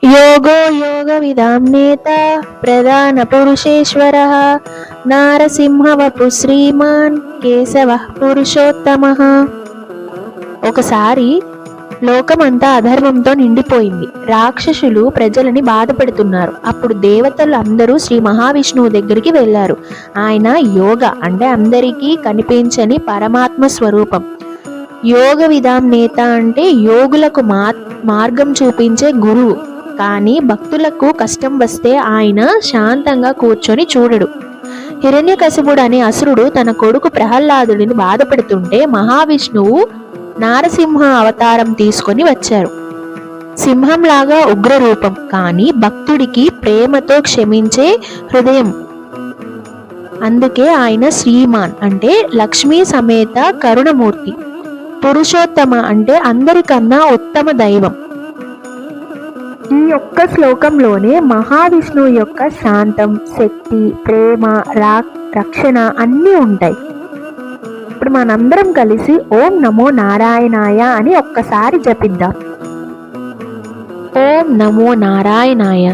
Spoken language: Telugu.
యోగో యోగవిదాం నేత ప్రధాన పురుషేశ్వరః నారసింహవపు శ్రీమాన్ కేశవః పురుషోత్తమః. ఒకసారి లోకమంతా అధర్మంతో నిండిపోయింది. రాక్షసులు ప్రజలని బాధ పెడుతున్నారు. అప్పుడు దేవతలు అందరూ శ్రీ మహావిష్ణువు దగ్గరికి వెళ్ళారు. ఆయన యోగ అంటే అందరికీ కనిపించని పరమాత్మ స్వరూపం. యోగ విధాం నేత అంటే యోగులకు మార్గం చూపించే గురువు. కానీ భక్తులకు కష్టం వస్తే ఆయన శాంతంగా కూర్చొని చూడడు. హిరణ్యకశిపుడు అనే అసురుడు తన కొడుకు ప్రహ్లాదుడిని బాధ పెడుతుంటే మహావిష్ణువు నారసింహ అవతారం తీసుకొని వచ్చారు. సింహంలాగా ఉగ్రరూపం, కానీ భక్తుడికి ప్రేమతో క్షమించే హృదయం. అందుకే ఆయన శ్రీమాన్ అంటే లక్ష్మీ సమేత కరుణమూర్తి. పురుషోత్తమ అంటే అందరికన్నా ఉత్తమ దైవం. ఈ ఒక్క శ్లోకంలోనే మహావిష్ణువు యొక్క శాంతం, శక్తి, ప్రేమ, రక్షణ అన్నీ ఉంటాయి. ఇప్పుడు మనందరం కలిసి ఓం నమో నారాయణాయ అని ఒక్కసారి జపిద్దాం. ఓం నమో నారాయణాయ.